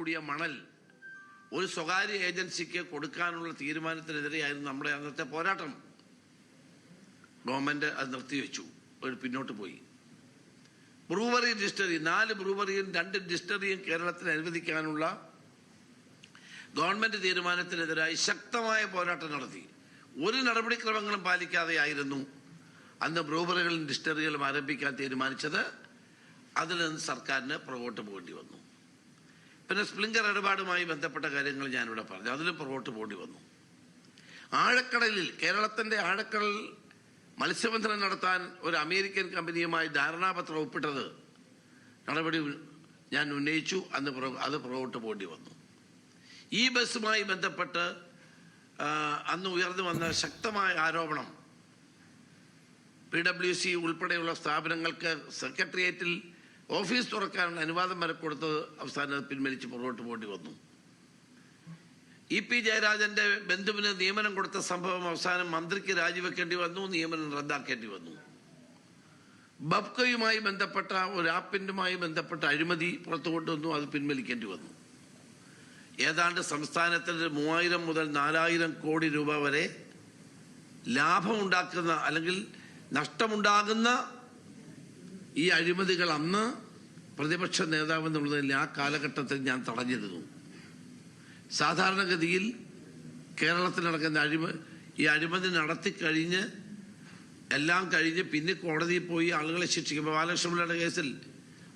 കൂടിയ മണൽ ഒരു സ്വകാര്യ ഏജൻസിക്ക് കൊടുക്കാനുള്ള തീരുമാനത്തിനെതിരെയായിരുന്നു നമ്മുടെ അന്നത്തെ പോരാട്ടം. ഗവൺമെന്റ് അത് നിർത്തിവെച്ചു, ഒരു പിന്നോട്ട് പോയി. ബ്രൂവറി ഡിസ്റ്ററി 4 ബ്രൂവറിയും 2 ഡിസ്റ്ററിയും കേരളത്തിൽ അനുവദിക്കാനുള്ള ഗവൺമെന്റ് തീരുമാനത്തിനെതിരായി ശക്തമായ പോരാട്ടം നടത്തി. ഒരു നടപടിക്രമങ്ങളും പാലിക്കാതെയായിരുന്നു അന്ന് ബ്രൂവറികളും ഡിസ്റ്ററികളും ആരംഭിക്കാൻ തീരുമാനിച്ചത്. അതിൽ നിന്ന് സർക്കാരിന് പുറകോട്ട് പോകേണ്ടി വന്നു. പിന്നെ സ്പ്ലിങ്കർ ഇടപാടുമായി ബന്ധപ്പെട്ട കാര്യങ്ങൾ ഞാനിവിടെ പറഞ്ഞു, അതിലും പുറകോട്ട് പോകേണ്ടി വന്നു. ആഴക്കടലിൽ, കേരളത്തിൻ്റെ ആഴക്കടൽ മത്സ്യബന്ധനം നടത്താൻ ഒരു അമേരിക്കൻ കമ്പനിയുമായി ധാരണാപത്രം ഒപ്പിട്ടത് നടപടി ഞാൻ ഉന്നയിച്ചു. അത് പുറകോട്ട് പോകേണ്ടി വന്നു. ഈ ബസ്സുമായി ബന്ധപ്പെട്ട് അന്ന് ഉയർന്നു വന്ന ശക്തമായ ആരോപണം, PWC ഉൾപ്പെടെയുള്ള സ്ഥാപനങ്ങൾക്ക് സെക്രട്ടേറിയറ്റിൽ ഓഫീസ് തുറക്കാനുള്ള അനുവാദം വരെ കൊടുത്തത് അവസാനം പിൻവലിച്ച് പുറകോട്ട് പോകേണ്ടി വന്നു. EP ജയരാജന്റെ ബന്ധുവിന് നിയമനം കൊടുത്ത സംഭവം അവസാനം മന്ത്രിക്ക് രാജിവെക്കേണ്ടി വന്നു, നിയമനം റദ്ദാക്കേണ്ടി വന്നു. ബഫ്കയുമായി ബന്ധപ്പെട്ട ഒരു ആപ്പിന്റുമായി ബന്ധപ്പെട്ട അഴിമതി പുറത്തു കൊണ്ടുവന്നു, അത് പിൻവലിക്കേണ്ടി വന്നു. ഏതാണ്ട് സംസ്ഥാനത്തിൽ 3000 മുതൽ 4000 കോടി രൂപ വരെ ലാഭമുണ്ടാക്കുന്ന അല്ലെങ്കിൽ നഷ്ടമുണ്ടാകുന്ന ഈ അഴിമതികൾ അന്ന് പ്രതിപക്ഷ നേതാവ് എന്നുള്ളതിൽ ആ കാലഘട്ടത്തിൽ ഞാൻ തടഞ്ഞിരുന്നു. സാധാരണഗതിയിൽ കേരളത്തിൽ നടക്കുന്ന ഈ അഴിമതി നടത്തിക്കഴിഞ്ഞ് എല്ലാം കഴിഞ്ഞ് പിന്നെ കോടതിയിൽ പോയി ആളുകളെ ശിക്ഷിക്കുമ്പോൾ ബാലകൃഷ്ണപിള്ളയുടെ കേസിൽ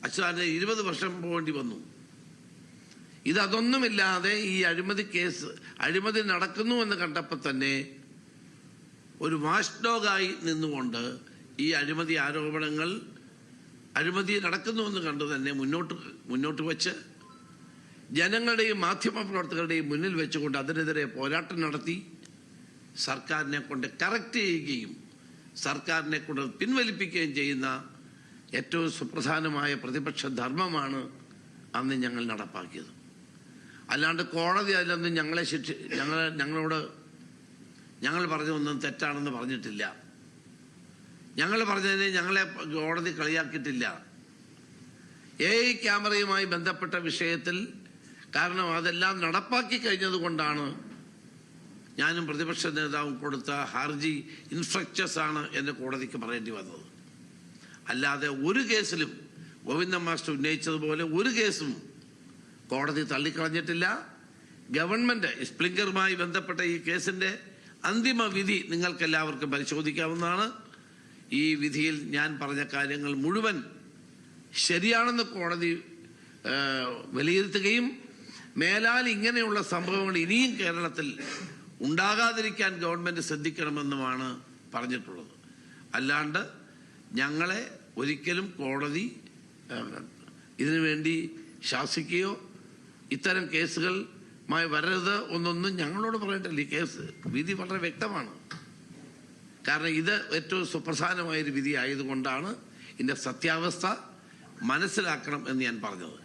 അച്യുതാനന്ദന് 20 വർഷം പോകേണ്ടി വന്നു. ഇതൊന്നുമില്ലാതെ ഈ അഴിമതി നടക്കുന്നു എന്ന് കണ്ടപ്പോൾ തന്നെ ഒരു വാച്ച് ഡോഗായി നിന്നുകൊണ്ട് ഈ അഴിമതി ആരോപണങ്ങൾ, അഴിമതി നടക്കുന്നുവെന്ന് കണ്ടു തന്നെ മുന്നോട്ട് വെച്ച് ജനങ്ങളുടെയും മാധ്യമപ്രവർത്തകരുടെയും മുന്നിൽ വെച്ചുകൊണ്ട് അതിനെതിരെ പോരാട്ടം നടത്തി സർക്കാരിനെ കൊണ്ട് കറക്റ്റ് ചെയ്യുകയും സർക്കാരിനെ കൊണ്ട് പിൻവലിപ്പിക്കുകയും ചെയ്യുന്ന ഏറ്റവും സുപ്രധാനമായ പ്രതിപക്ഷ ധർമ്മമാണ് അന്ന് ഞങ്ങൾ നടപ്പാക്കിയത്. അല്ലാണ്ട് കോടതി അതിലൊന്നും ഞങ്ങൾ പറഞ്ഞതൊന്നും തെറ്റാണെന്ന് പറഞ്ഞിട്ടില്ല. ഞങ്ങൾ പറഞ്ഞതിന് ഞങ്ങളെ കോടതി കളിയാക്കിയിട്ടില്ല. AI ക്യാമറയുമായി ബന്ധപ്പെട്ട വിഷയത്തിൽ, കാരണം അതെല്ലാം നടപ്പാക്കി കഴിഞ്ഞതുകൊണ്ടാണ് ഞാനും പ്രതിപക്ഷ നേതാവും കൊടുത്ത ഹർജി ഇൻഫ്രക്ചസ് ആണ് എന്ന് കോടതിക്ക് പറയേണ്ടി വന്നത്. അല്ലാതെ ഒരു കേസിലും ഗോവിന്ദൻ മാസ്റ്റർ ഉന്നയിച്ചതുപോലെ ഒരു കേസും കോടതി തള്ളിക്കളഞ്ഞിട്ടില്ല. ഗവൺമെന്റ് സ്പ്ലിങ്കറുമായി ബന്ധപ്പെട്ട ഈ കേസിന്റെ അന്തിമ വിധി നിങ്ങൾക്കെല്ലാവർക്കും പരിശോധിക്കാവുന്നതാണ്. ഈ വിധിയിൽ ഞാൻ പറഞ്ഞ കാര്യങ്ങൾ മുഴുവൻ ശരിയാണെന്ന് കോടതി വിലയിരുത്തുകയും മേലാൽ ഇങ്ങനെയുള്ള സംഭവങ്ങൾ ഇനിയും കേരളത്തിൽ ഉണ്ടാകാതിരിക്കാൻ ഗവൺമെന്റ് ശ്രദ്ധിക്കണമെന്നുമാണ് പറഞ്ഞിട്ടുള്ളത്. അല്ലാണ്ട് ഞങ്ങളെ ഒരിക്കലും കോടതി ഇതിനുവേണ്ടി ശാസിക്കുകയോ ഇത്തരം കേസുകളുമായി വരരുത് ഒന്നൊന്നും ഞങ്ങളോട് പറഞ്ഞിട്ടില്ല. ഈ കേസ് വിധി വളരെ വ്യക്തമാണ്. കാരണം ഇത് ഏറ്റവും സുപ്രധാനമായൊരു വിധി ആയതുകൊണ്ടാണ് ഇതിൻ്റെ സത്യാവസ്ഥ മനസ്സിലാക്കണം എന്ന് ഞാൻ പറഞ്ഞത്.